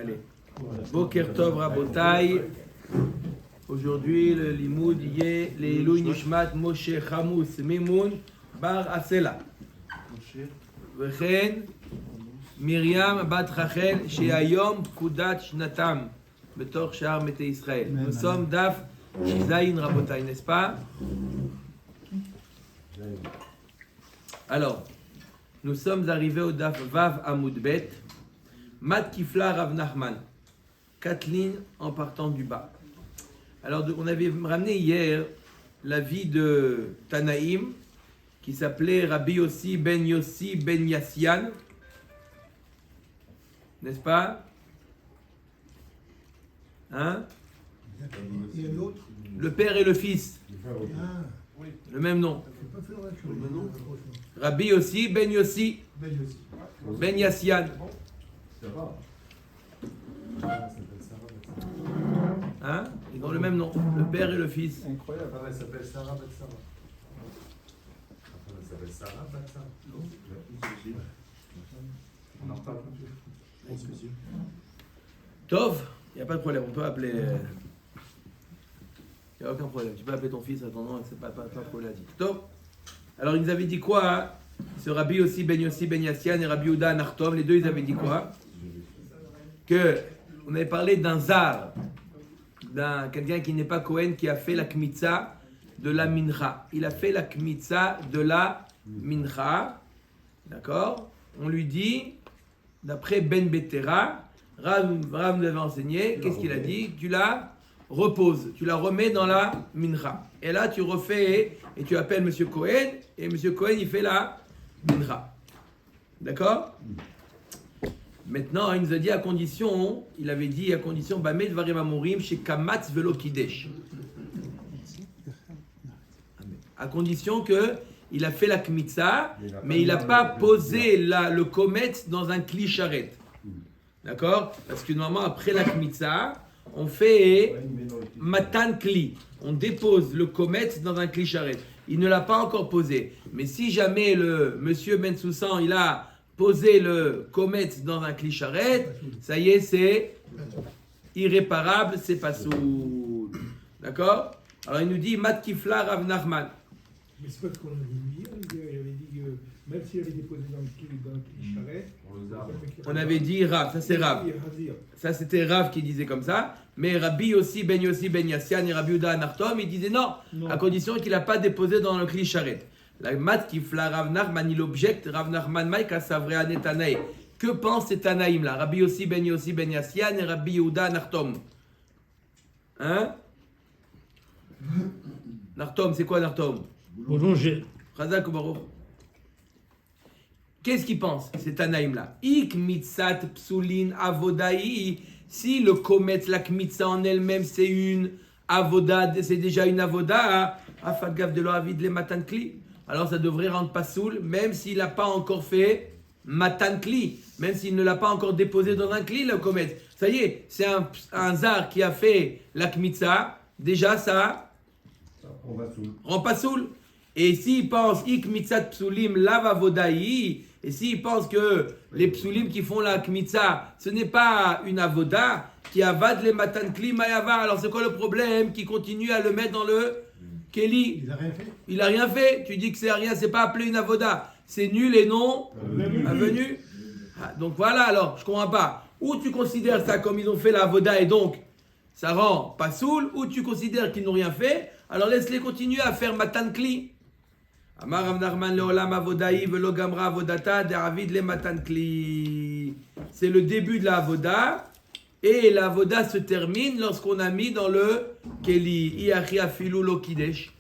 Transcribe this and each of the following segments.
Allez. Boker Tov Rabotai. Aujourd'hui, le limoud y est Leilou Nishmat Moshe Chamous Mimoun Bar Asela. Vechen Miriam Bat Rachel Sheayom Kudat Shnatam Betor Shar Mete Israël. Nous sommes Daf Zayin Rabotai, n'est-ce pas? Alors, nous sommes arrivés au Daf Vav Amoudbet. Mat Kifla Rav Nachman. 4 lignes en partant du bas. Alors, on avait ramené hier la vie de Tanaïm, qui s'appelait Rabbi Yossi ben Yassian, n'est-ce pas? Hein? Et l'autre? Le père et le fils. Le même nom. Rabbi Yossi ben Yassian. Hein? Ils ont le même nom, le père et le fils. Incroyable. Elle s'appelle Sarah Batsara. Elle s'appelle Sarah Batsara. On en reparle. Tov, il n'y a pas de problème, on peut appeler. Il n'y a aucun problème. Tu peux appeler ton fils à ton nom, c'est pas problématique. Tov. Alors, ils nous avaient dit quoi, hein? Ce Rabbi aussi ben Yassian et Rabbi Yehuda Nartom, les deux, ils avaient dit quoi? Que on avait parlé d'un zar, d'un quelqu'un qui n'est pas Cohen, qui a fait la kmitza de la mincha. Il a fait la kmitza de la mincha, d'accord? On lui dit, d'après Ben Betera, Rav nous avait enseigné, qu'est-ce qu'il a dit? Tu la reposes, tu la remets dans la mincha. Et là, tu refais, et tu appelles Monsieur Cohen, et Monsieur Cohen, il fait la mincha. D'accord? Maintenant, il nous a dit à condition, il avait dit à condition, Bamed Varim Amorim chez Kamatz Velo Kidesh. À condition que il a fait la kmitza, mais il n'a pas posé le komet dans un kli charet. D'accord? Parce que normalement, après la kmitza, on fait matan kli. On dépose le komet dans un kli charet. Il ne l'a pas encore posé. Mais si jamais le monsieur Ben Soussan, il a poser le komet dans un clicharet, ça y est, c'est irréparable, c'est pas soul. D'accord? Alors il nous dit Mat Kifla Rav Nachman. Mais c'est pas ce qu'on avait dit hier, il avait dit que même s'il avait déposé dans le clicharet, on avait dit Rav, ça c'est Rav. Ça c'était Rav qui disait comme ça, mais Rabbi aussi ben Yassian et Rabbi Yehuda Nartom, il disait non, à condition qu'il n'a pas déposé dans le clicharet. La mat qui fla Rav Nachman, il objecte Rav Nachman Maïka Savrea Netanaï. Que pensent ces Tanaïm là? Rabbi Yossi ben Yassian et Rabbi Yehuda Nartom. Hein? Nartom, c'est quoi Nartom? Boulanger. Chazak ou Baruch? Qu'est-ce qu'ils pensent ces Tanaïm là? Ik mitzat psulin avodaï. Si le komet, la kmitza en elle-même, c'est une avoda, c'est déjà une avoda, afad gav de l'oavid le matan kli. Alors ça devrait rendre pas soul, même s'il n'a pas encore fait matan kli, même s'il ne l'a pas encore déposé dans un kli, le komet. Ça y est, c'est un zar qui a fait la kmitza, déjà ça rend pas soul. Et s'il pense ik mitzat psulim lava vodaï, et s'il pense que les psulim qui font la kmitza, ce n'est pas une avoda, qui avad les matan kli mayava, alors c'est quoi le problème? Qui continue à le mettre dans le Kelly, il a rien fait. Il a rien fait. Tu dis que c'est rien, c'est pas appelé une avoda. C'est nul et non avenu. Ah, donc voilà, alors, je comprends pas. Ou tu considères ça comme ils ont fait la avoda et donc ça rend pas soul, ou tu considères qu'ils n'ont rien fait, alors laisse-les continuer à faire matan kli. Amar Rav Nachman leolam avodaï velo gamra avodata deravid le matan kli. C'est le début de la avoda. Et la voda se termine lorsqu'on a mis dans le keli. Iachi afilu lo kidesh.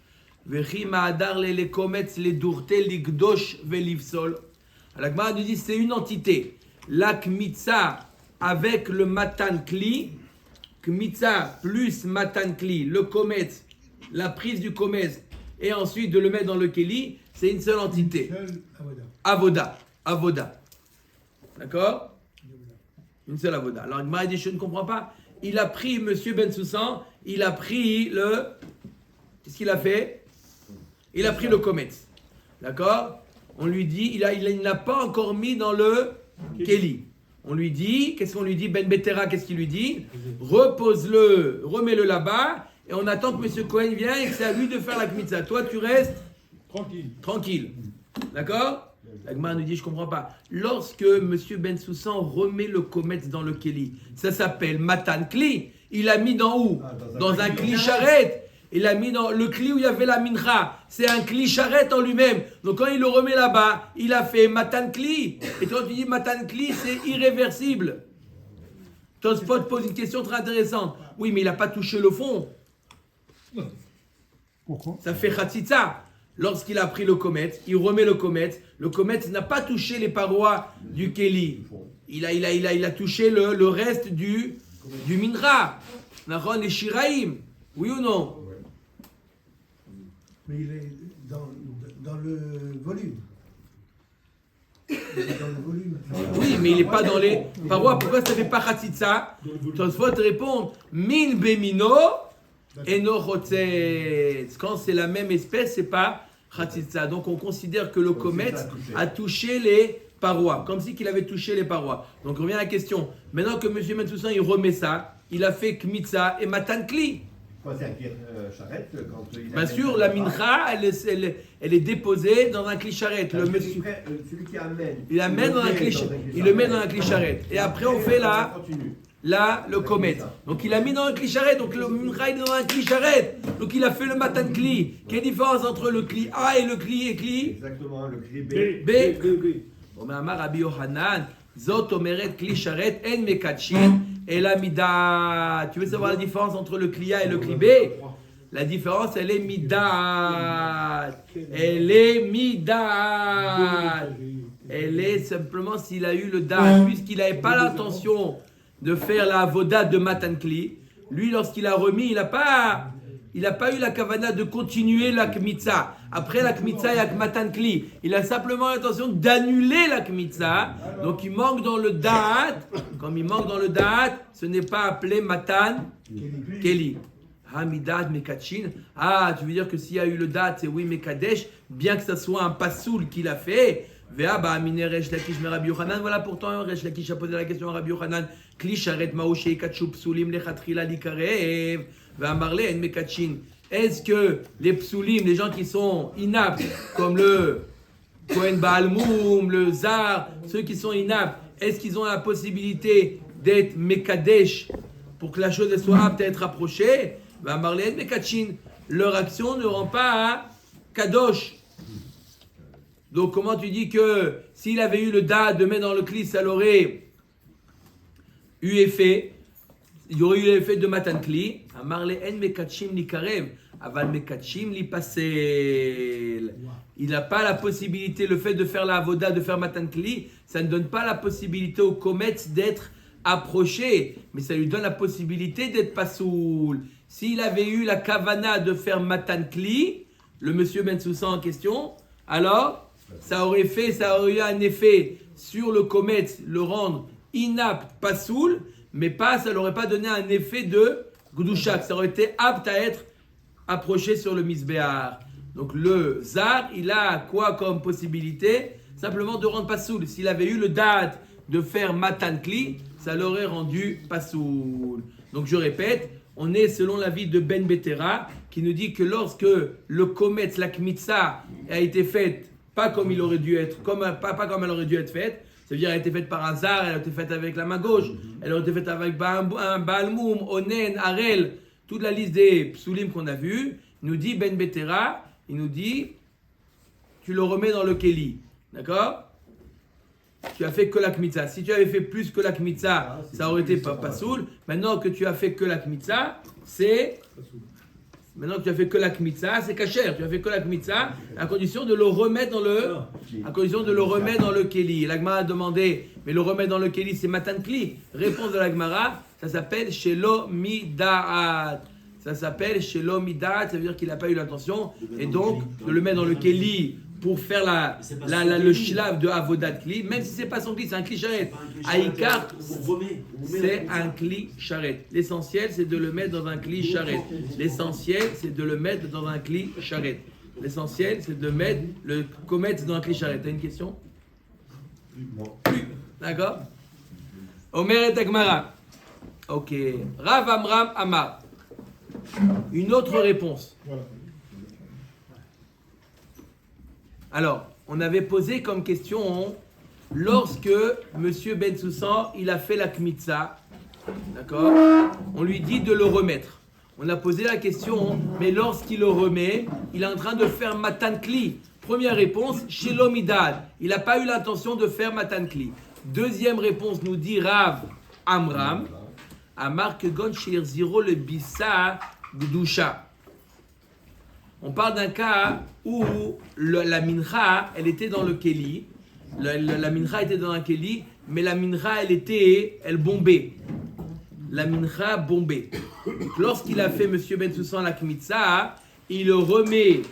Vechi ma'adar le kometz le durte ligdosh velivsol. La Gemara nous dit c'est une entité. La kmitza avec le matan kli. Kmitza plus matan kli. Le kometz, la prise du kometz et ensuite de le mettre dans le keli. C'est une seule entité. Avoda. D'accord? Une seule avoda. Alors, Gmara dit, je ne comprends pas. Il a pris Monsieur Ben Soussan, il a pris le... Qu'est-ce qu'il a fait? Il a pris le kometz. D'accord? On lui dit, il n'a pas encore mis dans le keli. on lui dit, qu'est-ce qu'on lui dit? Ben Betera, qu'est-ce qu'il lui dit? Repose-le, remets-le là-bas, et on attend que M. Cohen vienne et que c'est à lui de faire la kmitza. Toi, tu restes tranquille. D'accord? La Gemara nous dit, je comprends pas. Lorsque M. Ben Soussan remet le kometz dans le keli, ça s'appelle Matan Kli. Il l'a mis dans où? Dans un kli charret. Il l'a mis dans le kli où il y avait la mincha. C'est un kli charret en lui-même. Donc quand il le remet là-bas, il a fait Matan Kli. Et toi tu dis Matan Kli, c'est irréversible. Tosfot pose une question très intéressante. Oui, mais il n'a pas touché le fond. Pourquoi? Ça fait Khatsitsa. Lorsqu'il a pris le kometz, il remet le kometz n'a pas touché les parois du keli. Il a touché le reste du mincha. Naron et Shiraim. Oui ou non? Mais il est dans le volume. Il est dans le volume. Oui, mais il n'est pas dans les parois. Pourquoi ça ne fait pas Khatsitsa? Tosfot répond Min bemino eno chotzetz. Quand c'est la même espèce, c'est pas Khatsitsa. Donc on considère que le kometz a touché les parois, comme si qu'il avait touché les parois. Donc on revient à la question. Maintenant que M. Metsoussan il remet ça, il a fait kmitza et matan kli. C'est un charrette quand il Bien sûr, la mincha, elle est déposée dans un kli charret. Le monsieur, celui qui amène. il amène dans un kli, il le met dans un kli charret. Et après on fait le kometz. Donc il a mis dans un kli charret. Donc le mincha il est dans un kli charret. Donc il a fait le matan kli. Quelle différence entre le kli A et le kli et kli? Exactement, le cri B. Omar Rabbi Yohanan, Zot omeret kli sharet en mekachin et la mida. Tu veux savoir la différence entre le kli A et le kli B? La différence, elle est midat. Elle est simplement s'il a eu le dat, puisqu'il n'avait pas l'intention de faire la avoda de Matan Kli. Lui, lorsqu'il a remis, il n'a pas eu la kavana de continuer la kmitza. Après la kmitza, il y a Matan Kli. Il a simplement l'intention d'annuler la kmitza. Donc il manque dans le da'at. Comme il manque dans le da'at, ce n'est pas appelé Matan Keli. Hamidat Mekachin. Ah, tu veux dire que s'il y a eu le da'at, c'est oui Mekadesh, bien que ce soit un pasoul qu'il a fait. Vea ba amine Resh Lakish me Rabbi Yochanan. Voilà pourtant Resh Lakish a posé la question à Rabbi Yochanan. Kli sharet maouché katshu psulim lechatchila likarev. Est-ce que les psulim, les gens qui sont inaptes, comme le Kohen Baalmoum, le Zar, ceux qui sont inaptes, est-ce qu'ils ont la possibilité d'être Mekadesh pour que la chose soit apte à être approchée? Leur action ne rend pas Kadosh. Donc comment tu dis que s'il avait eu le da de mettre dans le kli, ça l'aurait eu effet? Il y aurait eu l'effet de Matan Kli. Amarle en mekachim li karev, aval mekachim li pasel. Il n'a pas la possibilité, le fait de faire la avoda, de faire Matan Kli, ça ne donne pas la possibilité au kometz d'être approché, mais ça lui donne la possibilité d'être pasoul. S'il avait eu la kavana de faire Matan Kli, le monsieur Ben Soussan en question, alors ça aurait eu un effet sur le kometz, le rendre inapte, pasoul, mais pas, ça n'aurait pas donné un effet de Goudushak. Ça aurait été apte à être approché sur le Misbéar. Donc le Zar, il a quoi comme possibilité? Simplement de rendre pasoul. S'il avait eu le date de faire Matan Kli, ça l'aurait rendu pasoul. Donc je répète, on est selon l'avis de Ben Betera, qui nous dit que lorsque le kometz, la kmitza, a été faite, pas comme il aurait dû être, pas comme elle aurait dû être faite, c'est-à-dire elle a été faite par hasard, elle a été faite avec la main gauche, elle a été faite avec un Baalmoum, Onen, Harel, toute la liste des psulim qu'on a vus, nous dit Ben Betera, il nous dit, tu le remets dans le Keli, d'accord? Tu as fait que la kmitza. Si tu avais fait plus que la kmitza, ça aurait été pas pasoul. Maintenant que tu as fait que la kmitza, c'est... Maintenant que tu as fait que la kmitza, c'est kasher. Tu as fait que la kmitza, à condition de le remettre dans le keli. La Gemara a demandé, mais le remettre dans le keli, c'est matan kli. Réponse de la Gemara, ça s'appelle shelo midaat. Ça s'appelle shelo midaat, ça veut dire qu'il n'a pas eu l'intention, et donc de le mettre dans le keli pour faire le shlav de avodat kli, même si c'est pas son kli, c'est un kli charet. Aïkar, c'est un kli charet. L'essentiel, c'est de le mettre dans un kli charet. L'essentiel, c'est de le mettre dans un kli charet. L'essentiel, c'est de mettre le kometz dans un kli charet. T'as une question? Non. Plus. D'accord? Omer et Agmara. Ok. Rav Amram Amar. Une autre réponse. Voilà. Alors, on avait posé comme question, lorsque Monsieur Ben Soussan, il a fait la kmitza, d'accord, on lui dit de le remettre. On a posé la question, mais lorsqu'il le remet, il est en train de faire Matan Kli. Première réponse, Shelomidad. Il n'a pas eu l'intention de faire Matan Kli. Deuxième réponse, nous dit Rav Amram. Amar Kegon Shir Ziro le Bissa Gdusha. On parle d'un cas où la mincha, elle était dans le keli. La mincha était dans un keli, mais la mincha, elle bombait. La mincha bombait. Donc, lorsqu'il a fait Monsieur Ben Soussan la kmitza, il le remet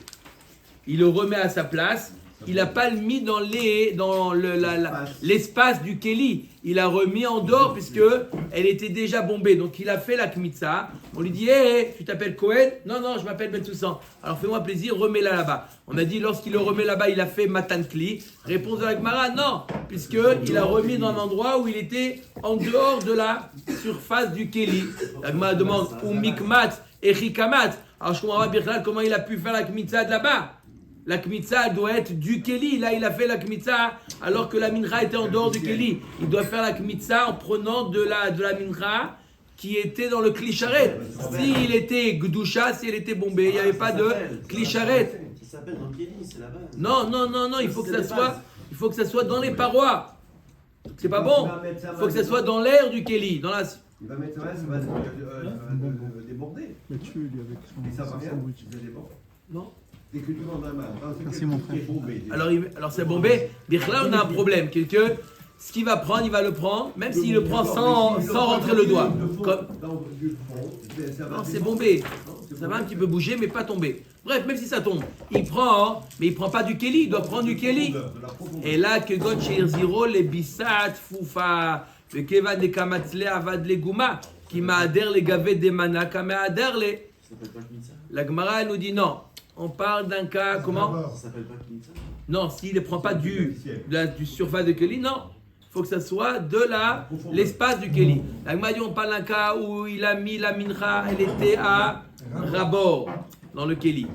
à sa place. Il n'a pas mis dans l'espace du keli. Il a remis en dehors puisque elle était déjà bombée. Donc il a fait la kmitza. On lui dit, hey, tu t'appelles Cohen? Non, je m'appelle Ben Soussan. Alors fais-moi plaisir, remets-la là-bas. On a dit, lorsqu'il le remet là-bas, il a fait Matan Kli. Réponse de la Gemara, non, puisqu'il a remis dans un endroit où il était en dehors de la surface du keli. La Gemara demande, ou mikmat et chikamat. Alors je comprends pas Birklal comment il a pu faire la kmitza de là-bas. La kmitza doit être du keli. Là, il a fait la kmitza alors que la mincha était en dehors du keli. Il doit faire la kmitza en prenant de la mincha qui était dans le klisharet. S'il était gdusha, si elle était bombée, il n'y avait pas de klisharet. Ça s'appelle dans le keli, c'est là-bas. Non, il faut que ça soit dans les parois. C'est pas bon. Il faut que ça soit dans l'air du keli. Il va mettre ça va déborder. Mathieu, il est avec son Et ça va bien, sandwich. ça déborde. Non. Dès que tu vends dans la main, Merci, mon frère. Alors c'est bombé. Là, on a un problème. Ce qu'il va prendre, il va le prendre, même s'il le prend sans rentrer le doigt. Non, c'est bombé. Ça va un petit peu bouger, mais pas tomber. Bref, même si ça tombe, il prend, mais il prend pas du keli, il doit prendre du keli. Et là, que God Shir Ziro, les bisat, foufa, le kevan de kamatzle avad le gouma, qui m'a adhère les gavets des mana, qui m'a adhère les. La Gemara nous dit non. On parle d'un cas, comment? Ça s'appelle pas kmitza. Non, s'il ne prend pas du surface de Keli, non. Il faut que ça soit de l'espace du Keli. La Gemara dit, on parle d'un cas où il a mis la mincha, elle était à rabord, dans le Keli.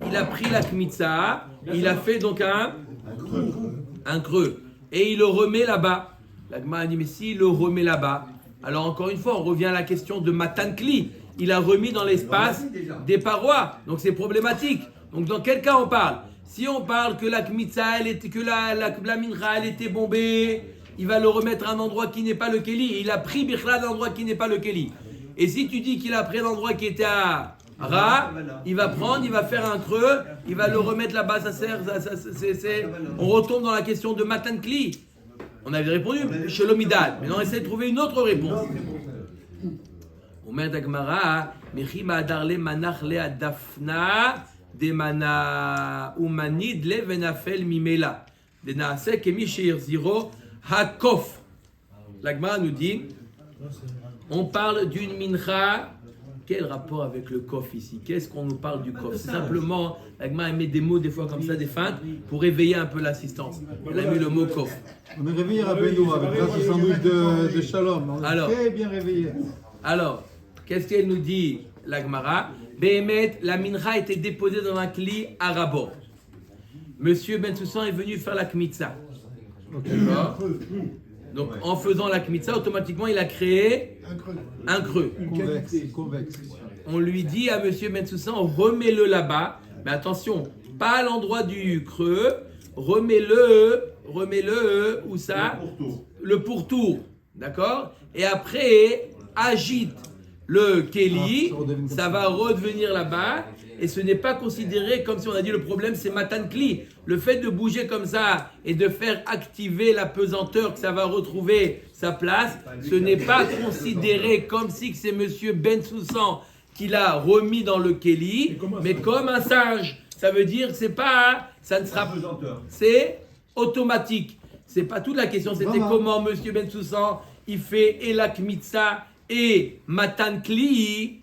Il a pris la kmitza, il a fait donc un creux. Et il le remet là-bas. La Gemara dit, mais s'il le remet là-bas, alors encore une fois, on revient à la question de Matan Kli. Il a remis dans l'espace des parois. Donc c'est problématique. Donc dans quel cas on parle? Si on parle que la kmitza, la mincha, elle était bombée, il va le remettre à un endroit qui n'est pas le keli. Il a pris Bichla d'un endroit qui n'est pas le keli. Et si tu dis qu'il a pris un endroit qui était à Ra, il va prendre, il va faire un creux, il va le remettre là-bas. On retombe dans la question de Matan Kli. On avait répondu Shelomidad. Maintenant on essaie de trouver une autre réponse. Omer d'Agmara, Mechima Adarle Manach Le Adafna de Mana Umanid Le Venafel Mimela de Naase Kemi Sheir Ziro Hakof. L'Agmara nous dit, on parle d'une mincha. Quel rapport avec le kof ici? Qu'est-ce qu'on nous parle du kof? C'est simplement, l'Agmara met des mots des fois comme ça, des feintes, pour éveiller un peu l'assistance. Elle a mis le mot kof. On est réveillé Rabbeinu avec grâce au sandwich de Shalom. On est très bien réveillé. Alors, qu'est-ce qu'elle nous dit, l'Agmara? Behemet, la mincha était déposée dans un kli à rabord. Monsieur Ben Soussan est venu faire la kmitza. D'accord? Donc, en faisant la kmitza, automatiquement, il a créé un creux. Convexe. On lui dit à Monsieur Ben Soussan, remets-le là-bas. Mais attention, pas à l'endroit du creux. Remets-le, où ça? Le pourtour. D'accord? Et après, agite le keli, ça va redevenir là-bas. Et ce n'est pas considéré comme si on a dit le problème c'est Matan Kli. Le fait de bouger comme ça et de faire activer la pesanteur que ça va retrouver sa place, ce n'est pas considéré comme si c'est Monsieur Ben Soussan qui l'a remis dans le Keli, mais comme un singe. Ça veut dire que c'est pas, ça ne sera pas, c'est automatique. C'est pas toute la question, c'était comment Monsieur Ben Soussan il fait et la Kmitza et Matan Kli.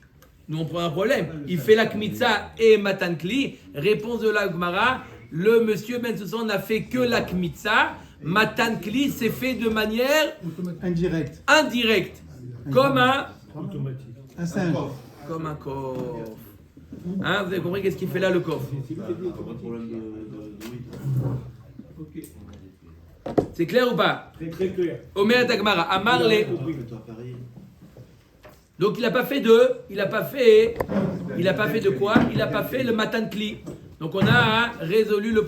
Nous on prend un problème. Il fait la Kmitza et Matan Kli. Réponse de la Gemara, le Monsieur Ben Soussan n'a fait que la Kmitza. Matan Kli, c'est fait de manière Indirect. indirecte. Comme un Automatique. Un singe. Comme un coffre. Hein, vous avez compris qu'est-ce qu'il fait là le coffre? Pas de problème de oui. C'est clair ou pas? Très clair. Omer Dagmara, Amar les. Toi, Paris. Donc il n'a pas fait de quoi? Il n'a pas fait le Matan Kli. Donc on a résolu le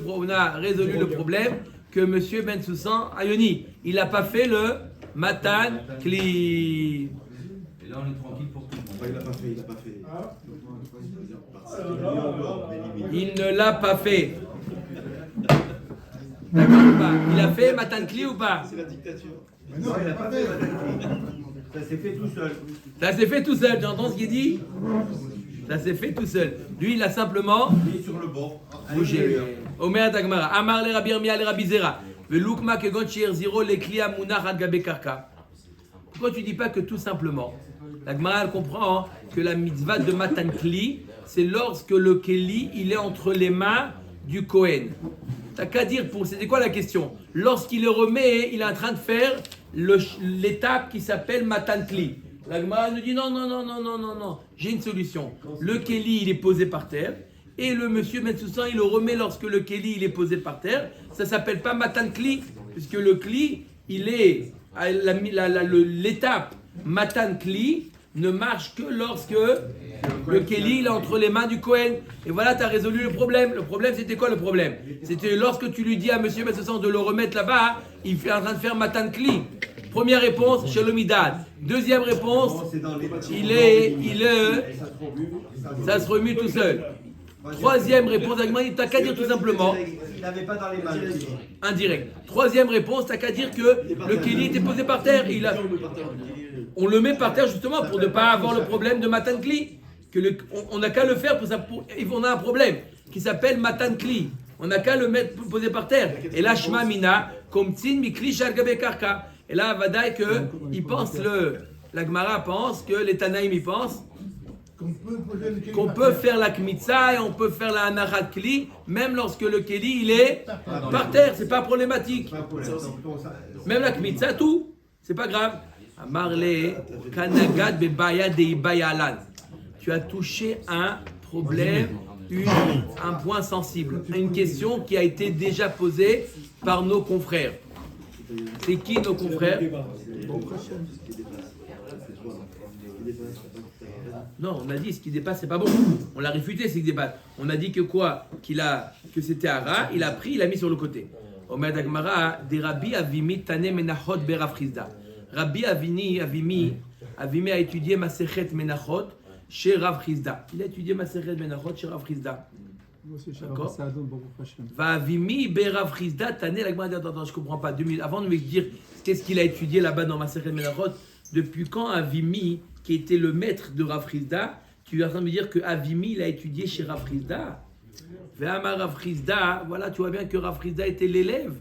problème que Monsieur Ben Soussan a yoni. Il n'a pas fait le Matan Kli. Et là, on est tranquille pour tout le monde. Il a pas fait. Il ne l'a pas fait. D'accord ou pas? Il a fait Matan Kli ou pas? C'est la dictature. Mais non, il n'a pas fait. Ça s'est fait tout seul. Ça s'est fait tout seul. Tu entends ce qu'il dit? Ça s'est fait tout seul. Lui, il a simplement Il est sur le bord. bougé. Omer Dagmara. Amar le Rabbi Irmia le Rabbi Zera. Velukma kegon shir ziro le kli amuna hagabe karka. Pourquoi tu dis pas que tout simplement? La Gemara elle comprend que la mitzvah de Matan Kli, c'est lorsque le Keli il est entre les mains du Kohen. T'as qu'à dire pour. C'était quoi la question? Lorsqu'il le remet, il est en train de faire l'étape qui s'appelle Matan Kli. La Gemara nous dit non. J'ai une solution. Le Keli il est posé par terre et le monsieur Metsoussan il le remet lorsque le Keli il est posé par terre. Ça s'appelle pas Matan Kli puisque le Kli il est l'étape Matan Kli ne marche que lorsque le Keli il est entre les mains du Kohen. Et voilà, tu as résolu le problème. Le problème, c'était quoi le problème? C'était lorsque tu lui dis à monsieur Bessassan de le remettre là-bas, il est en train de faire Matan Kli. Première réponse, Shalomidad. Deuxième réponse, ça se remue tout seul. Troisième réponse, tu n'as qu'à dire tout simplement. Il n'avait pas dans les mains. Indirect. Troisième réponse, tu n'as qu'à dire que le Keli était posé par terre. On le met par terre justement pour ne pas avoir le problème de Matan Kli. On n'a qu'à le faire on a un problème qui s'appelle Matan Kli. On n'a qu'à le mettre posé par terre. Et là, Shma Mina, Komtsin Mikli Shalgabe Karka. Et là, Vadaï que la Gemara pense que les Tanaïm ils pensent qu'on peut faire la Kmitza et on peut faire la Anachat Kli même lorsque le Keli il est par terre. C'est pas problématique. Même la Kmitza, tout, c'est pas grave. Amarle Kanagad Bebaya Deibayalan. Tu as touché un problème, un point sensible, une question qui a été déjà posée par nos confrères. C'est qui nos confrères? Non, on a dit ce qui dépasse, c'est pas bon. On l'a réfuté, ce qui dépasse. On a dit que quoi? Que c'était Ara, il a pris, il a mis sur le côté. Omer Dagmara, des Rabbi Avimi Tane Menachot Berafrizda. Rabbi Avimi a étudié Masechet Menachot chez Rav Chizda. Il a étudié Masechet Menachot chez Rav Chizda. D'accord. Va Avimi Berav Chizda Tane. La Gemara dit attends, je comprends pas. 2000 avant de me dire qu'est-ce qu'il a étudié là-bas dans Masechet Menachot, depuis quand Avimi, qui était le maître de Rav Chizda, tu es en train de me dire que Avimi il a étudié chez Rav Chizda. Ve'amar Rav Chizda, voilà, tu vois bien que Rav Chizda était l'élève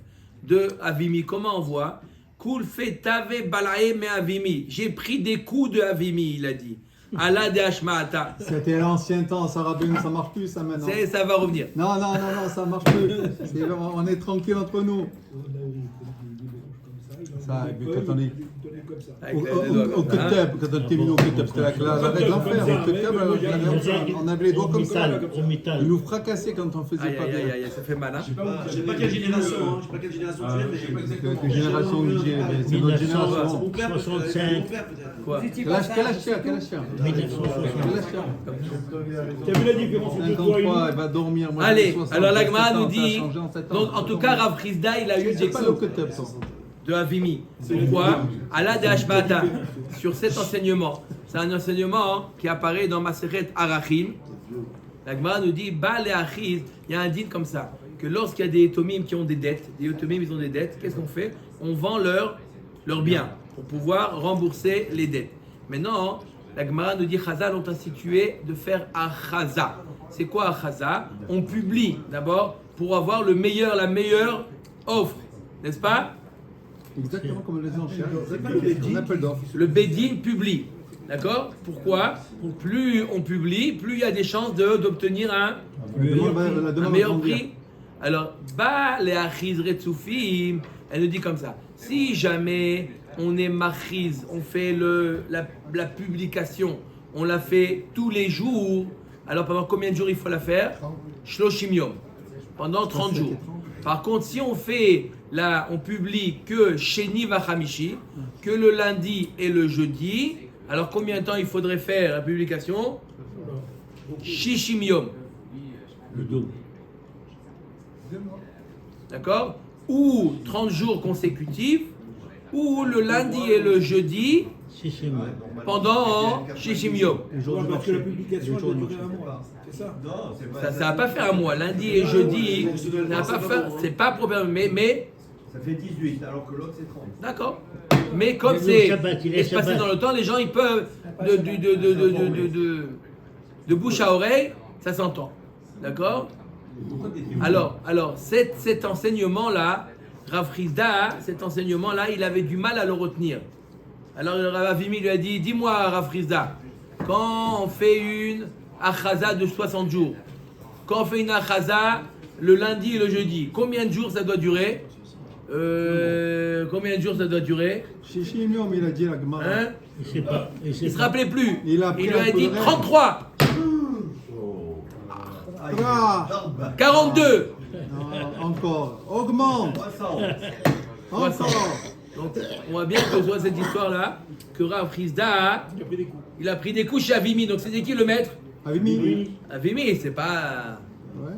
de Avimi. Comment on voit? Kul fetave balae me Avimi. J'ai pris des coups de Avimi, il a dit. Allah de Hashmaata. C'était l'ancien temps, ça marche plus ça maintenant. Ça va revenir. Non, ça marche plus. On est tranquille entre nous. Ça, quand on est au Keteb, quand on était venu au Keteb, c'était la règle d'enfer. Au Keteb, on avait les doigts comme ça. Ils nous fracassaient quand on faisait pas bien. Ça fait mal, hein. Je sais pas quelle génération, tu es, mais Quelle génération c'est notre génération. mon père, 65. Quoi? Quel âge tu as? 1960. Tu as vu la différence entre toi et 53, il va dormir. Allez, alors l'Agma nous dit. Donc en tout cas, Rav Chizda, il a eu des pas le coups Keteb, ça. de Avimi. Pourquoi? Allah de Hashbata. Sur cet enseignement. C'est un enseignement qui apparaît dans Masechet Arachim. La Gemara nous dit, Ba le Achiz, il y a un din comme ça, que lorsqu'il y a des Yotomim qui ont des dettes, ils ont des dettes, qu'est-ce qu'on fait? On vend leurs biens pour pouvoir rembourser les dettes. Maintenant, la Gemara nous dit, Chazal ont institué de faire Achaza. C'est quoi Achaza? On publie d'abord pour avoir la meilleure offre, n'est-ce pas? Exactement comme les enchères. On appelle d'offre. Le Bedin publie. D'accord? Pourquoi? Plus on publie, plus il y a des chances d'obtenir un meilleur prix. Alors, ba les achiz retsufim, Elle nous dit comme ça. Si jamais on est machiz, on fait la publication, on la fait tous les jours, alors pendant combien de jours il faut la faire? Shloshim yom. Pendant 30 jours. Par contre, si on publie que Sheni Vachamishi, que le lundi et le jeudi, alors combien de temps il faudrait faire la publication? Shishim yom. Le dos. D'accord? Ou 30 jours consécutifs, ou le lundi et le jeudi pendant Shishim yom. Parce que la publication, elle doit durer un mois. C'est ça? Non, c'est pas Ça va pas faire un mois. Lundi et jeudi, ça va pas faire. C'est pas problème, mais Ça fait 18, alors que l'autre c'est 30. d'accord. Mais comme c'est espacé dans le temps, les gens ils peuvent de bouche à oreille, ça s'entend. D'accord? Alors cet enseignement-là, Rav Frisda, cet enseignement-là, il avait du mal à le retenir. Alors Rav Avimi lui a dit, dis-moi Rav Frisda, quand on fait une achaza de 60 jours, quand on fait une achaza le lundi et le jeudi, combien de jours ça doit durer? Combien de jours ça doit durer? Shishim Yom, il a dit la Gemara. Hein? Il ne se rappelait plus. Il Il lui lui a dit 33, 42. Non, encore. Augmente. 300. Encore. Donc on voit bien que sur cette histoire-là, que Rav Frisda, il a pris des coups chez Avimi. Donc c'était qui le maître? Avimi. Avimi, c'est pas... Ouais.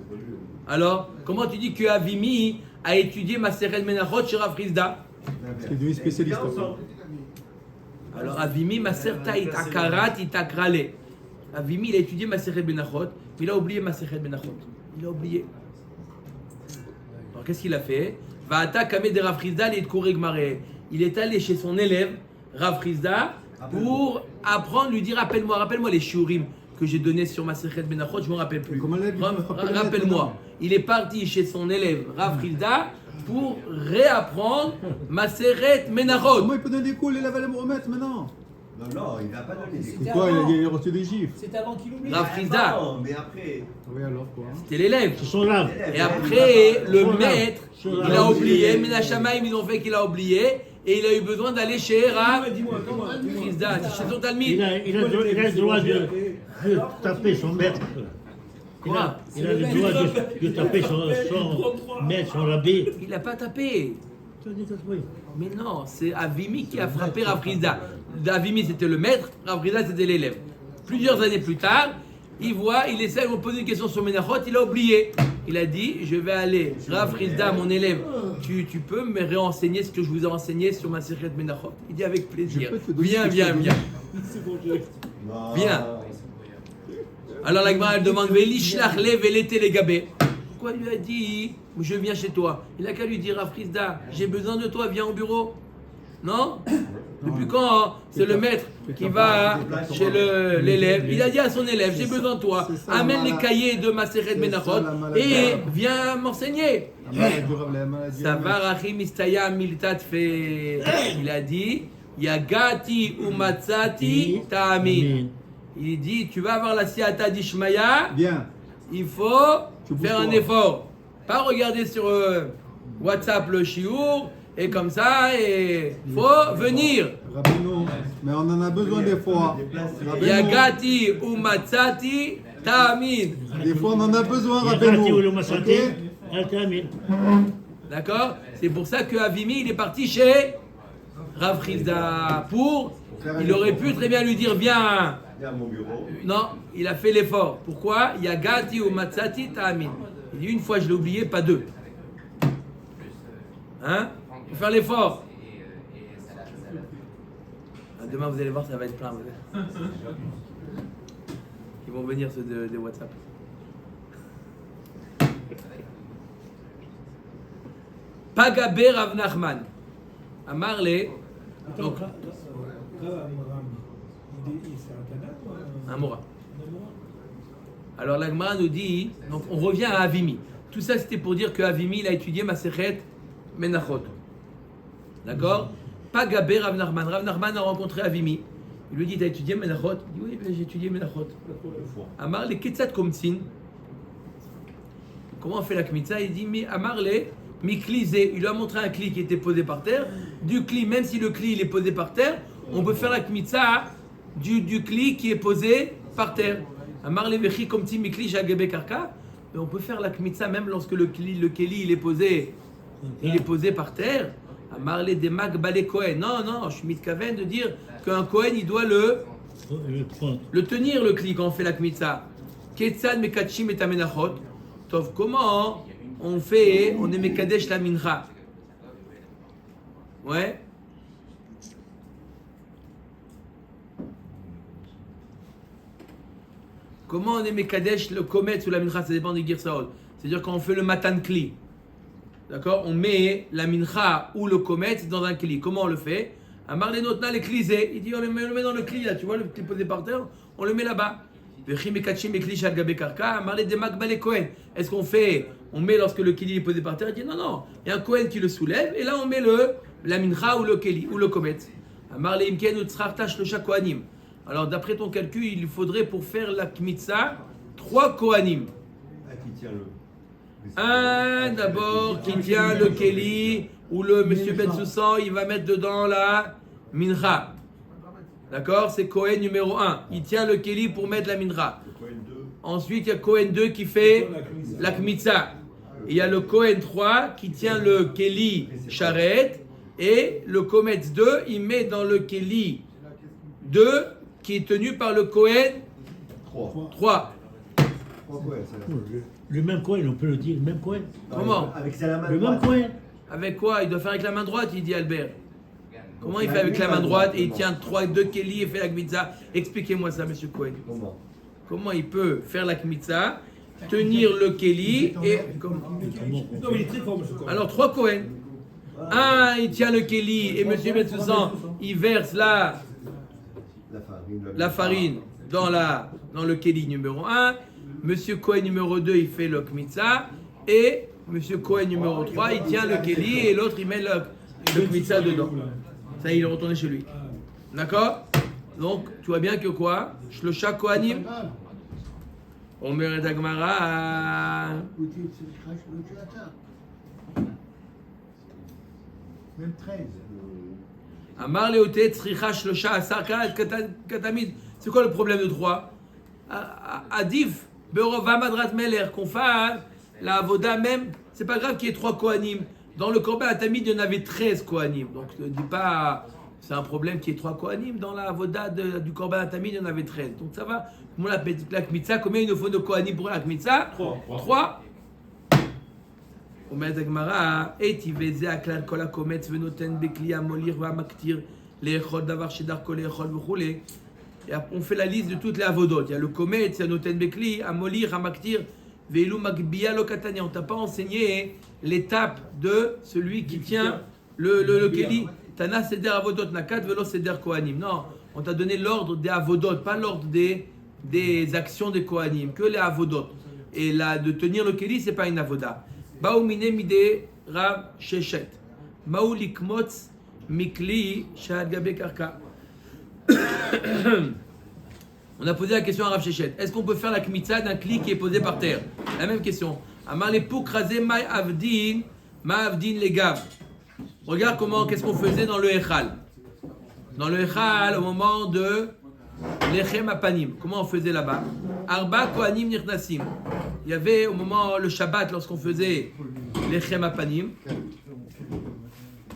Alors, comment tu dis que Avimi a étudié Maseret Menachot chez Rav Frisda? C'est devenu spécialiste. Alors Avimi Maserta Itakarat Itakrale. Avimi, il a étudié Maseret Menachot, mais il a oublié Maseret Menachot. Il a oublié. Alors qu'est-ce qu'il a fait? Va'ata Kameh de Rav Frisda Litkore Gmare. Il est allé chez son élève Rav Frisda pour apprendre, lui dire rappelle-moi les shiurim que j'ai donné sur Maseret Menachot, je ne me rappelle plus. Rappelle-moi. Il est parti chez son élève Rav Frisda pour réapprendre Maseret Menachot. Comment il peut donner des coups, l'élève allait me remettre maintenant? Non, il n'a pas donné des coups. Pourquoi il a reçu des gifles? C'était avant qu'il oublie. Rav Frisda, Non, mais après. Oui, alors quoi? c'était l'élève. Ce sont là. Et après, le maître, il a oublié. Menachamaim, ils ont fait qu'il a oublié. Et il a eu besoin d'aller chez Rav Dis-moi. Frisda, chez son Il Talmid. a le droit de taper son maître. Quoi? Il a le droit de taper son maître, son rabbi. Il n'a pas tapé. Mais non, c'est Avimi qui a frappé Rav Frisda. Avimi c'était le maître, Rav Frisda c'était l'élève. Plusieurs années plus tard, il essaie de me poser une question sur Menachot, il a oublié. Il a dit, je vais aller, Rav Frisda, mon élève, tu peux me réenseigner ce que je vous ai enseigné sur ma série de Menachot? Il dit avec plaisir. Viens. Viens. Alors la Gemara elle demande, Velishlach le velete le gabé. Pourquoi il lui a dit, je viens chez toi? Il a qu'à lui dire, Rav Frisda, j'ai besoin de toi, viens au bureau. Non? Depuis quand c'est le maître qui va chez l'élève? Il a dit à son élève, j'ai besoin de toi, amène les cahiers de Maseret Menachot et viens m'enseigner. Savarachim istaya miltat fait. Il a dit, Yagati umatzati ta'amin. Il dit, tu vas avoir la siata d'Ishmaya. Bien. Il faut faire un effort. Pas regarder sur WhatsApp le chiour et comme ça, et faut venir. Rabbeinu, mais on en a besoin des fois. Yagati ou matzati ta'amin. Des fois on en a besoin, Rabbeinu. D'accord? C'est pour ça que Avimi il est parti chez Rav Frisda pour. Il aurait pu très bien lui dire viens. Viens à mon bureau. Non, il a fait l'effort. Pourquoi? Yagati ou matzati ta'amin. Il dit une fois je l'ai oublié, pas deux. Hein? Il faut faire l'effort. Demain vous allez voir, ça va être plein. Ils vont venir ceux de WhatsApp. Pagabé Rav Nachman. À Marley. Donc, un Mora. Alors la Gemara nous dit, donc on revient à Avimi. Tout ça c'était pour dire que Avimi il a étudié Masechet Menachot. D'accord? Pagabé Rav Nachman. Rav Nachman a rencontré Avimi. Il lui dit, t'as étudié Menachot? Il dit, oui, j'ai étudié Menachot. Amar le Ketzat Komtsin. Comment on fait la Kmitza? Il dit, mais Amar le Miklisé, il lui a montré un cli qui était posé par terre. Du cli, même si le cli il est posé par terre, on peut faire la kmitza du cli qui est posé par terre. Amar levechi comme ti mikli shagebe karka. Mais on peut faire la kmitza même lorsque le keli il est posé par terre. Amar le demak bale kohen. Non, je suis mitkaven de dire qu'un kohen il doit le tenir le cli quand on fait la kmitza. Ketzad mekachim et amenachot. Tov, comment on est mekadesh la mincha. Ouais. Comment on est mekadesh le kometz ou la mincha, ça dépend des girsaot. C'est-à-dire quand on fait le matan kli. D'accord? On met la mincha ou le kometz dans un kli. Comment on le fait? Amar les notna les klisé. Il dit on le met dans le kli là, tu vois le kli posé par terre, on le met là-bas. Est-ce on met lorsque le keli est posé par terre? Il dit non, il y a un kohen qui le soulève et là on met la mincha ou le keli ou le kometz. Alors d'après ton calcul, il faudrait pour faire la kmitza 3 kohanim. Un d'abord qui tient le keli ou le monsieur Ben Soussan, il va mettre dedans la mincha. D'accord? C'est Kohen numéro 1. Il tient le keli pour mettre la mincha. Ensuite, il y a Kohen 2 qui fait la kmitza. Il y a le Kohen 3 qui tient le keli charret. Et le Kometz 2, il met dans le keli 2 qui est tenu par le Kohen 3. Le même Kohen, on peut le dire, le même Kohen. Comment? Avec sa main Le même Kohen. Avec quoi? Il doit faire avec la main droite, il dit Albert. Comment il fait avec la main droite et il tient 2 keli et fait la kmitza? Expliquez-moi ça, monsieur Cohen. Comment il peut faire la kmitza, tenir le keli et... Alors 3 Cohen. Un, il tient le keli et monsieur Betsoussan, il verse la farine dans le keli numéro 1. Monsieur Cohen numéro 2, il fait le kmitza. Et monsieur Cohen numéro 3, il tient le keli et l'autre, il met le kmitza dedans. Ça, il est retourné chez lui. D'accord? Donc, tu vois bien que quoi? Shlosha Kohanim. Omer et Agmara. Même 13. Amar Leoté, Tzricha Shlosha Asar Katamid. C'est quoi le problème de 3? Adif, Berova Madrat Meler, qu'on fasse la Avoda même. C'est pas grave qu'il y ait 3 Kohanim. Dans le Korban Atamid, il y en avait 13 Kohanim. Donc ne dis pas, c'est un problème qu'il y ait 3 Kohanim. Dans la Avoda du Korban Atamid, il y en avait 13. Donc ça va. Comment la Kmitza? Combien il nous faut de Kohanim pour la Kmitza? 3. On fait la liste de toutes les Avodot. Il y a le Kometz, il y a Noten Bekli, Amolir, Hamaktir. On t'a pas enseigné l'étape de celui qui tient le Keli. Tana Seder Avodot Nakat Velo Seder Kohanim. Non, on t'a donné l'ordre des Avodot, pas l'ordre des actions des Kohanim, que les Avodot. Et là, de tenir le Keli, c'est pas une Avoda. Baou mine mide Rav Sheshet. Maou likmotz mikli shahad gabe karka. On a posé la question à Rav Sheshet. Est-ce qu'on peut faire la kmitza d'un kli qui est posé par terre? La même question. Amar les poukrazé ma avdin les gav. Regarde qu'est-ce qu'on faisait dans le Echal. Dans le Echal, au moment de l'Echem Apanim. Comment on faisait là-bas? Arba Kohanim Nirnasim. Il y avait au moment, le Shabbat, lorsqu'on faisait l'Echem Apanim.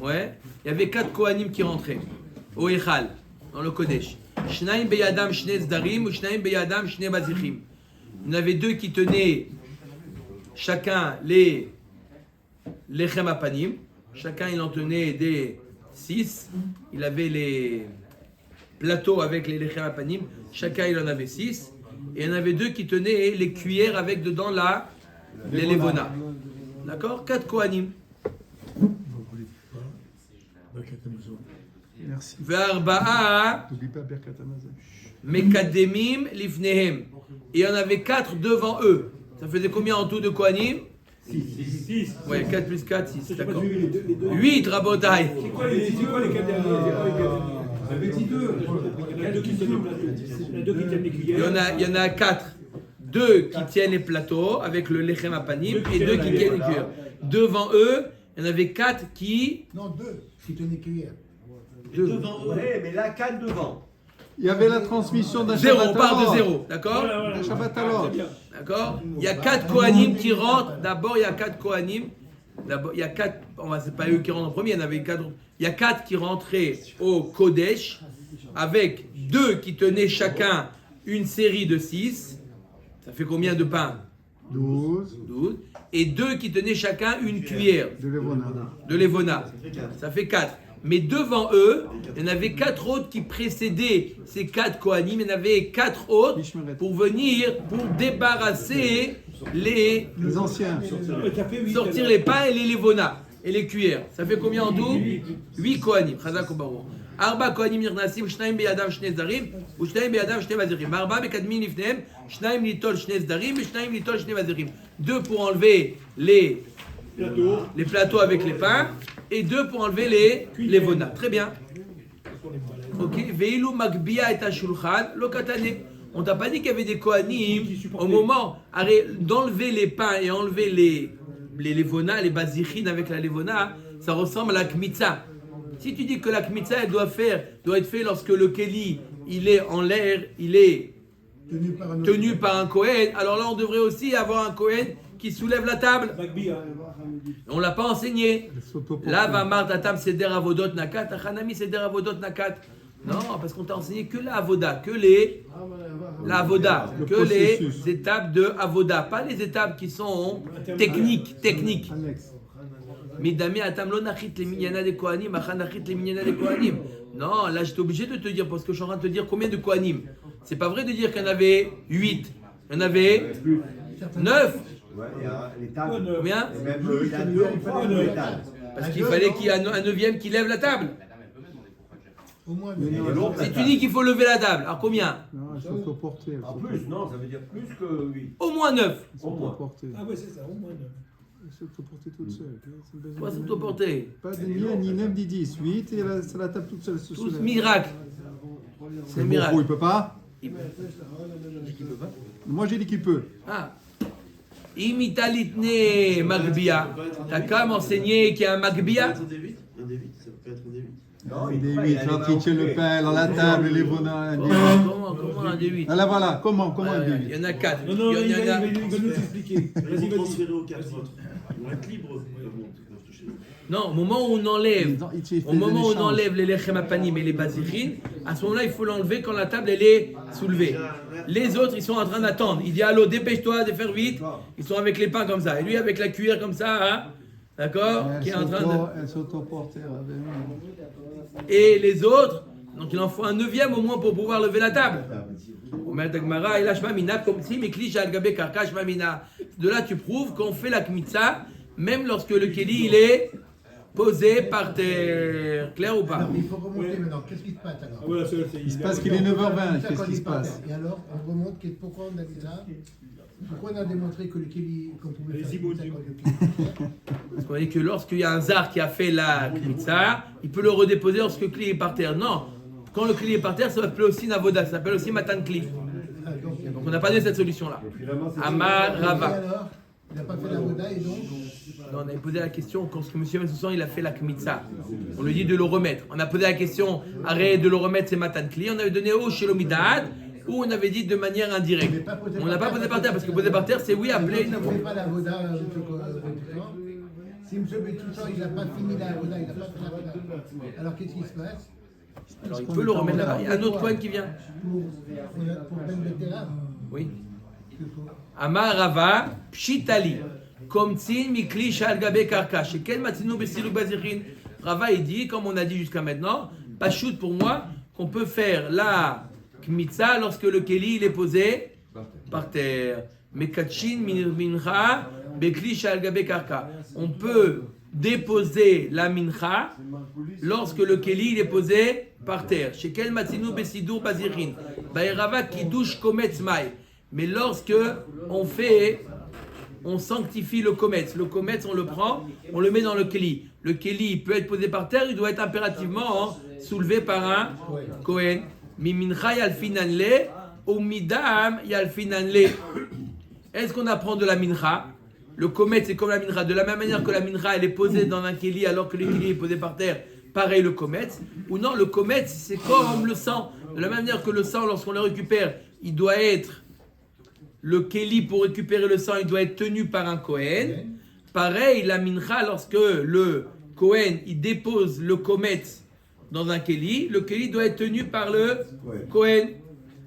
Ouais. Il y avait 4 Kohanim qui rentraient au Echal, dans le Kodesh. Shnaim beyadam shne zdarim ou shnaim beyadam shne bazichim. Il y en avait 2 qui tenaient chacun les lechem apanim. Chacun il en tenait des 6. Il avait les plateaux avec les lechem apanim. Chacun il en avait 6. Et il y en avait 2 qui tenaient les cuillères avec dedans les levona. D'accord? 4 kohanim. Merci. Ve'arba'a mekademim lifnehem. Et il y en avait 4 devant eux. Ça faisait combien en tout de kohanim? 6. Ouais, 4 plus 4, 6. D'accord. 8 rabotai. C'est quoi les 4 derniers? Ça fait 2. Il y a 2 qui tiennent les cuillères. Il y en a 4. 2 qui tiennent les plateaux avec le lechem apanim et 2 qui tiennent les cuillères. devant eux, il y en avait 4 qui... Non, 2 qui tenaient cuillère. Devant eux. Ouais, mais là, 4 devant. Il y avait la transmission d'un 0, Shabbat on part à de l'autre. 0, d'accord? Un Shabbat à l'autre. D'accord? Il y a 4 Kohanim qui rentrent. D'abord, il y a 4 Kohanim. D'abord, il y a 4. C'est pas eux qui rentrent en premier, il y en avait 4. Il y a 4 qui rentraient au Kodesh, avec 2 qui tenaient chacun une série de 6. Ça fait combien de pains? 12 12. Et 2 qui tenaient chacun une cuillère de Levona. de Levona. Ça fait 4. Mais devant eux, il y en avait 4 autres qui précédaient ces 4 Kohanim. Il y en avait 4 autres pour venir, pour débarrasser les anciens. sortir les pains et les Levona et les cuillères. Ça fait combien en tout? 8 Kohanim. Chazak Obaron. Arba Kohanim Nirnasim, Shnaim Beyadav Shnei Zdarim, ou Shnaim Beyadav Shnei Vazirim. Arba Bekadmin Lifnehem, Shnaim Litol Shnei Zdarim, et Shnaim Litol Shnei Vazirim. 2 pour enlever les plateaux avec les pains, et 2 pour enlever les Levona. Très bien. Ok. Veilu Magbia et Ashulchan, Lokatane. On t'a pas dit qu'il y avait des Kohanim au moment d'enlever les pains et enlever les Levona, les Bazichines avec la Levona, ça ressemble à la Kmitza. Si tu dis que la Kmitza elle doit être fait lorsque le Keli il est en l'air, il est tenu par un Kohen, alors là on devrait aussi avoir un Kohen qui soulève la table. On ne l'a pas enseigné. Là va Martatam Seder Avodot Nakat, Achanami Seder Avodot Nakat. Non, parce qu'on t'a enseigné que la Avoda, que les étapes de Avoda, pas les étapes qui sont techniques. Midami atamlo nachit le minyana de kohanim, achan nachit le minyana de kohanim. Non, là j'étais obligé de te dire parce que je suis en train de te dire combien de kohanim. C'est pas vrai de dire qu'il y en avait 8, il y en avait 9. Ouais, il y a les tables. Combien? Et même il a 2 ou 3 les tables. Parce qu'il fallait qu'il y ait un 9e qui lève la table. Au moins, Si tu dis qu'il faut lever la table, alors combien? Non, il faut porter. En plus, non, ça veut dire plus que 8. Au moins 9. Au moins. Ah ouais, c'est ça, au moins 9. Il faut porter toute seule. Quoi s'autoporter? Pas de ni 9, ni 10. 8 et c'est la table toute seule. Tous miracle. C'est un miracle. Il peut pas. Moi j'ai dit qu'il peut. Ah. Imitalitne Magbia. T'as quand même enseigné qu'il y a un Magbia? Un des 8, ça peut être un des 8. Non, Il est 8, quand il tient le pain, dans la table, les bonhommes. Comment un des 8? Ah là voilà, comment un des 8? Il y en a 4. Non, Il y en a... il va nous expliquer. Ils Vas-y, vont vas-y. transférer aux 4 autres. Ils vont être libres. Non, au moment où on enlève, les lechem apanim et les bazichines, à ce moment-là, il faut l'enlever quand la table elle est soulevée. Les autres, ils sont en train d'attendre. Il dit allô, dépêche-toi de faire vite. Ils sont avec les pains comme ça. Et lui, avec la cuillère comme ça, hein, d'accord, qui est en train de. Elle s'autoporte. Et les autres, donc il en faut un 9e au moins pour pouvoir lever la table. De là, tu prouves qu'on fait la kmitza, même lorsque le keli il est posé par terre. Clair ou pas? il faut remonter maintenant. Qu'est-ce qui se passe alors? Ah, voilà, Il se passe qu'il est 9h20. Qu'est-ce qui se passe? Et alors, on remonte. Pourquoi on a dit ça? Pourquoi on a démontré que le Keli, qu'on pouvait faire comme ça quand le Keli Parce qu'on dit que lorsqu'il y a un zar qui a fait la kmitza, il peut le redéposer lorsque le kli est par terre. Non, quand le kli est par terre, ça s'appelle aussi navoda, ça s'appelle aussi matan kli. Donc on n'a pas donné cette solution-là. Amar Et Rava. alors, il n'a pas fait la Voda et donc Non, on avait posé la question quand M. Messoussan il a fait la kmitza. On lui dit de le remettre. On a posé la question, arrête de le remettre, c'est matan kli. On avait donné au shelomidad, ou on avait dit de manière indirecte. On n'a pas posé par terre parce que poser par terre, c'est oui appeler une il ne fait pas la Voda si M. Messoussan il n'a pas fini la Voda, il n'a pas fait la Voda. Alors qu'est-ce qui se passe? Alors il peut le remettre là-bas. Il y a un autre coin qui vient. Pour peine de terrain. Oui. Amar Rava, Pshitali, Komtsin Mikli Shalgabe Karka, Shekel Matinu Besilu Bazichin. Rava il dit, comme on a dit jusqu'à maintenant, pas shoot pour moi, qu'on peut faire la Kmitza lorsque le Keli il est posé par terre. Mekachin Mincha Bekli Shalgabe Karka. On peut déposer la mincha lorsque le Keli il est posé par terre. Shekel Matinu Besidur Bazichin. Baerava Kidush Kometz Mai. Mais lorsque on sanctifie le kometz on le prend, on le met dans le keli. Le keli peut être posé par terre, il doit être impérativement soulevé par un kohen. Mimincha yalfinanle, ou midam yalfinanle. Est-ce qu'on apprend de la mincha le komet c'est comme la mincha. De la même manière que la mincha elle est posée dans un keli alors que le keli est posé par terre, pareil le komet. Ou non, le komet c'est comme le sang. De la même manière que le sang, lorsqu'on le récupère, il doit être, le keli pour récupérer le sang, il doit être tenu par un kohen. Pareil, la mincha, lorsque le kohen il dépose le komet dans un keli, le keli doit être tenu par le kohen.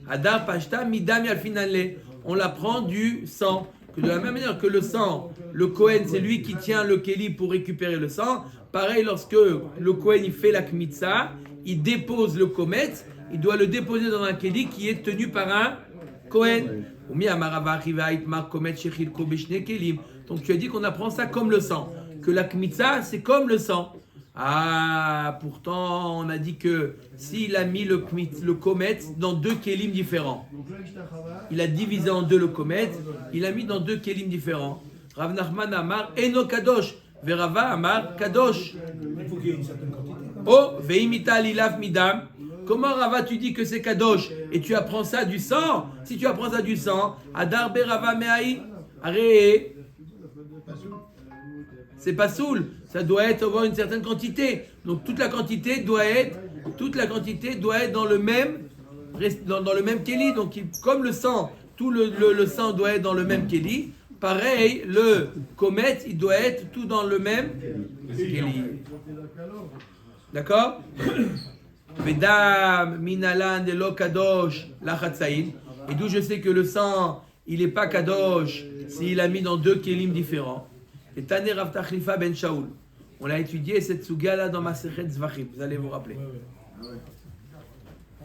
Hadar pashta midam yalfinanle. On l'apprend du sang. Que de la même manière que le sang, le kohen c'est lui qui tient le keli pour récupérer le sang. Pareil, lorsque le kohen il fait la kmitza, il dépose le komet, il doit le déposer dans un keli qui est tenu par un kohen. Donc tu as dit qu'on apprend ça comme le sang, que la kmitza c'est comme le sang. Ah, pourtant on a dit que s'il a mis le komet dans deux kelim différents, il a divisé en deux le komet, il a mis dans deux kelim différents. Rav Nachman Amar Eno Kadosh, Verava Amar Kadosh. Il faut qu'il y ait une certaine quantité. Oh, Veimita Lilaf Midam. Comment Rava tu dis que c'est Kadosh et tu apprends ça du sang? Si tu apprends ça du sang, Adar Berava Meaï, Aré, c'est pas soul, ça doit être avoir une certaine quantité. Donc toute la quantité doit être dans le même keli. Donc comme le sang, tout le sang doit être dans le même keli. Pareil, le komet, il doit être tout dans le même keli. D'accord? Vedam minalan de lo kadosh la chatzaïn. Et d'où je sais que le sang, il n'est pas kadosh s'il a mis dans deux kelim différents. Et Taner Rav Tachlifa ben Shaul. On a étudié cette suga-là dans Masechet Zvachim. Vous allez vous rappeler.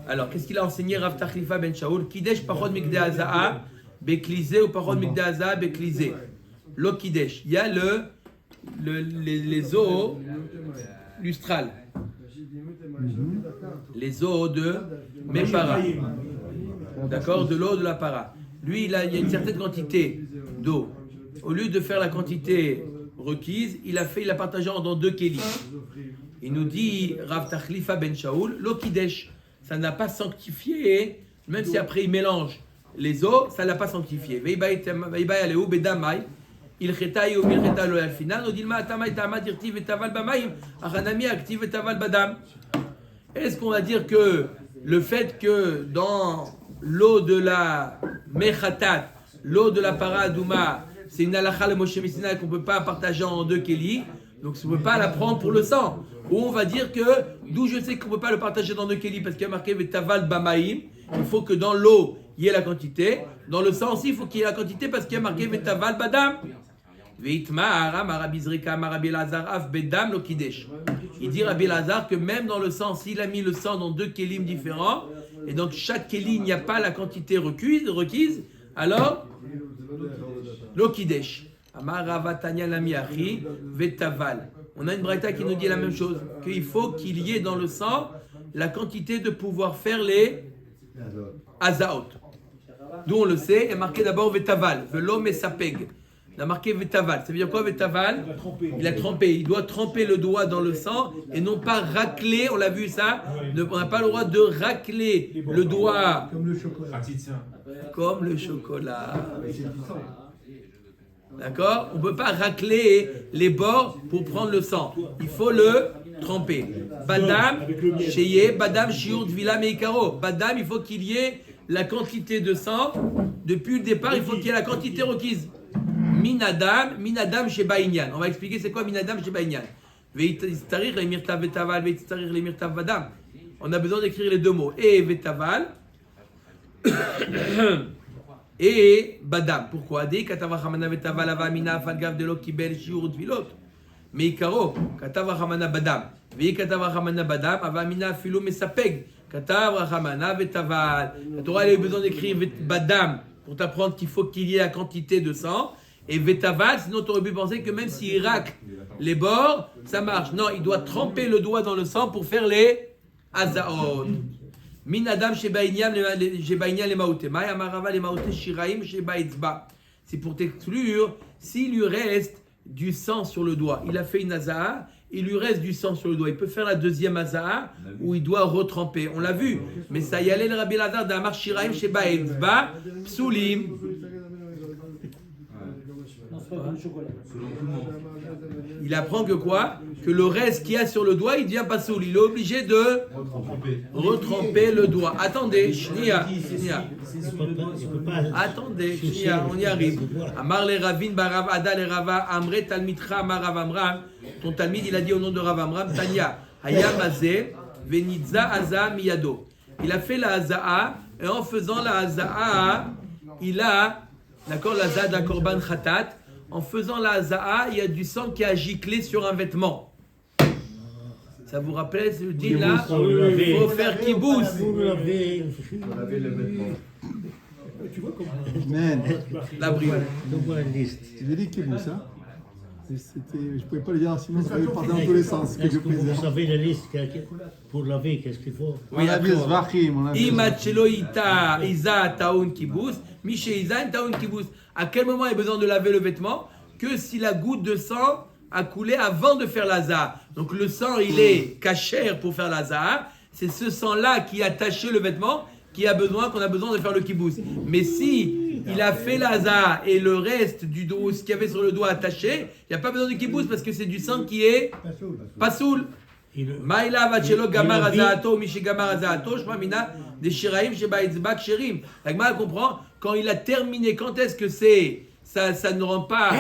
Alors, qu'est-ce qu'il a enseigné Rav Tachlifa ben Shaul? Kidesh pachod mikdeh haza'a beklisé ou pachod mikdeh haza'a beklisé. Lo kidesh. Il y a les os lustrales. Les os de Mepara. D'accord? De l'eau de la para. Lui, il y a une certaine quantité d'eau. Au lieu de faire la quantité requise, il a partagé dans deux kelis. Il nous dit Rav Tachlifa ben Shaul, l'eau kidesh, ça n'a pas sanctifié, même si après il mélange les eaux, ça n'a pas sanctifié. Il chetaï ou il chetaï lo alfinan, on dit ma tamay tamad irtiv et taval bamaim, achanami activ et taval badam. Est-ce qu'on va dire que le fait que dans l'eau de la mechatat, l'eau de la paradouma, c'est une halakha le Moshe Messina qu'on ne peut pas partager en deux kelis, donc on ne peut pas la prendre pour le sang. Ou on va dire que, d'où je sais qu'on ne peut pas le partager dans deux kelis, parce qu'il y a marqué Vetaval Bamaim, il faut que dans l'eau, il y ait la quantité. Dans le sang aussi, il faut qu'il y ait la quantité, parce qu'il y a marqué Vetaval Badam. Veitma Aram Arabizrika Marabi Lazar Af Bedam Lokidesh. Il dit Rabbi Lazar que même dans le sang, s'il a mis le sang dans deux kelim différents, et donc chaque keli, il n'y a pas la quantité requise, alors Lokidesh. Amar Ravatanya Lamiachi Vetaval. On a une braïta qui nous dit la même chose, qu'il faut qu'il y ait dans le sang la quantité de pouvoir faire les azaot. D'où on le sait, il y a marqué d'abord Vetaval, Velo Mesapeg. Il a marqué Vetaval. Ça veut dire quoi Vetaval? Il a trempé. Il doit tremper le doigt dans le sang et non pas racler. On l'a vu ça. On n'a pas le droit de racler le doigt. Comme le chocolat. Comme le chocolat. D'accord? On ne peut pas racler les bords pour prendre le sang. Il faut le tremper. Badam, Sheye, Badam, Shiur, Dvila, Meikaro. Badam, il faut qu'il y ait la quantité de sang. Depuis le départ, il faut qu'il y ait la quantité requise. Minadam chez Baïnian. On va expliquer c'est quoi Minadam chez Baïnian. Veitarir les mirtav vetaval, veitarir les mirtav vadam. On a besoin d'écrire les deux mots. Et vetaval et badam. Pourquoi? Dès katavachamana vetaval avamina falgav de l'okibel shiur dvilot. Meikaro katavachamana badam. Ve katavachamana badam avamina filo mesapeg. Katavachamana vetaval. La Torah a eu besoin d'écrire badam pour t'apprendre qu'il faut qu'il y ait la quantité de sang. Et Vetaval, sinon tu aurais pu penser que même s'il racle les bords, ça marche. Non, il doit tremper le doigt dans le sang pour faire les Azaot. Min Adam chez Baïniam les Maouté. Maya Marava les Maouté Shiraim chez Baïtzba. C'est pour t'exclure, s'il lui reste du sang sur le doigt, il a fait une Azaa, il lui reste du sang sur le doigt, il peut faire la deuxième Azaa où il doit retremper. On l'a vu, mais ça y allait le Rabbi Lazar d'Amar Shiraim chez Baïtzba, Psulim. Il apprend que quoi? Que le reste qu'il y a sur le doigt, il devient pas soul. Il est obligé de retremper le doigt. Attendez, shnia. Attendez, shnia, on y arrive. Amar le Ravin barav Ada le Rava Amre Talmidcha Amar Rav Amram. Ton Talmid, il a dit au nom de Rav Amram, Tanya, Hayam Azeh, Venitza Aza Miyado. Il a fait la Haza'a, et en faisant la Haza'a, il a, d'accord, la Haza'a d'un Korban Khatat. En faisant la Haza'a, il y a du sang qui a giclé sur un vêtement. Ça vous rappelle ce dit là? Il faut faire kibboutz. Vous l'avez. Tu vois comment. Man, La brûle. Donne-moi une liste. tu l'as dit Kibou, ça? Je pouvais pas le dire, sinon ça allait partir dans tous les sens. Est-ce que vous savez la liste pour laver? Qu'est-ce qu'il faut? On a vu Zvachim, on a vu. Imachelo ita isa taun kibboutz, miche isa taun kibboutz. À quel moment il y a besoin de laver le vêtement? Que si la goutte de sang a coulé avant de faire la zaha. Donc le sang, il est cachère pour faire la zaha. C'est ce sang-là qui a taché le vêtement qu'on a besoin de faire le kibboutz. Mais si il a fait la zaha et le reste du dos, ce qu'il y avait sur le doigt attaché, il n'y a pas besoin de kibboutz parce que c'est du sang qui est pas soul. Maïla vachelo gamar azaato mishi gamar azaato shmamina des shiraim sheba itzbak shirim. La Gemara comprend quand il a terminé. Quand est-ce que c'est ça ne rend pas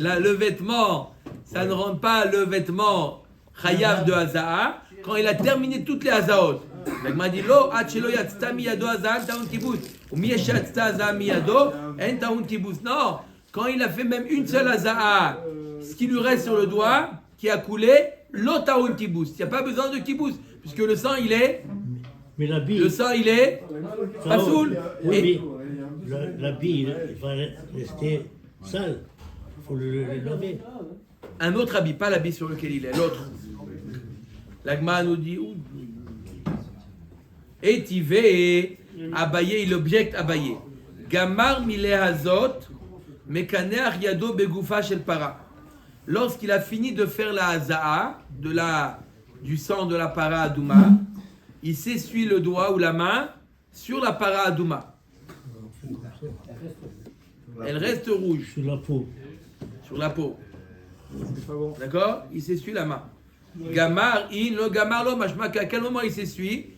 le vêtement. Ça ne rend pas le vêtement chayav de haza'a quand il a terminé toutes les hazaot. La Gemara dit lo achelo yatzta miyado haza'a taun kibbutz ou miyashatzta haza'a miyado en taun kibbutz. Non, quand il a fait même une seule haza'a, ce qui lui reste sur le doigt, qui a coulé, l'otaoun kibbutz. Il n'y a pas besoin de kibbutz, puisque le sang, il est... Mais l'habit... Le sang, il est... pas soul. Oui, mais l'habit, il va rester sale. Il faut le laver. Un autre habit, pas l'habit sur lequel il est, l'autre. L'Agma nous dit... Et Tivé, Abaye, il objecte Abaye. Gamar mile hazot, mekaner yado begoufa shel para. Lorsqu'il a fini de faire la haza'a, du sang de la para adouma, il s'essuie le doigt ou la main sur la para adouma. Elle reste rouge. Sur la peau. Sur la peau. D'accord? Il s'essuie la main. Gamar, le gamar lo mashma, à quel moment il s'essuie?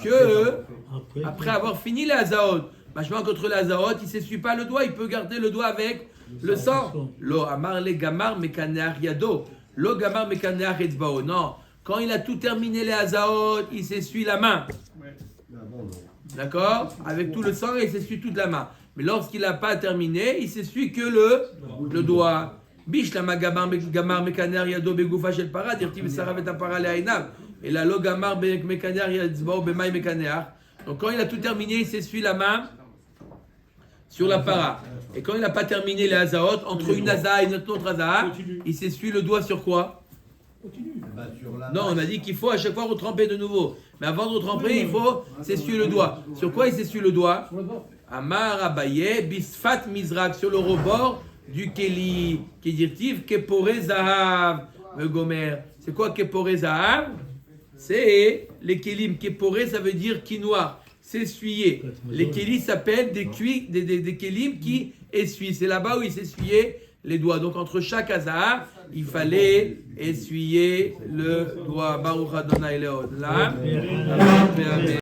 Que après avoir fini la hazaot. Machement contre la hazaot, il ne s'essuie pas le doigt, il peut garder le doigt avec le sang. Lo amar le gamar mekaneach yado. Lo gamar mekaneach etzbao. Non, quand il a tout terminé les hazaot, il s'essuie la main. D'accord? Avec tout le sang, il s'essuie toute la main. Mais lorsqu'il n'a pas terminé, il s'essuie que le doigt. Bish la gamar mekaneach yado begoufa shel para, dirti vesara vet para le'ainav. Et la lo gamar mekaneach etzbao bemay mekaneach. Donc quand il a tout terminé, il s'essuie la main sur la para. Et quand il n'a pas terminé les hazaot, entre une haza'a et une autre haza'a, il s'essuie le doigt sur quoi? Non, on a dit qu'il faut à chaque fois retremper de nouveau. Mais avant de retremper, il faut s'essuyer le doigt. Sur quoi il s'essuie le doigt? Amar Abaye, bisfat mizrak, sur le rebord du keli. Qui dit-il? Kepore zahav, me gomer. C'est quoi kepore zahav? C'est les kelim. Kepore, ça veut dire qui noir. S'essuyer. Les kelim s'appellent des kelim qui essuient. C'est là-bas où il s'essuyait les doigts. Donc entre chaque haza'a, il fallait essuyer le doigt. Baruch Adonai Leod. Là.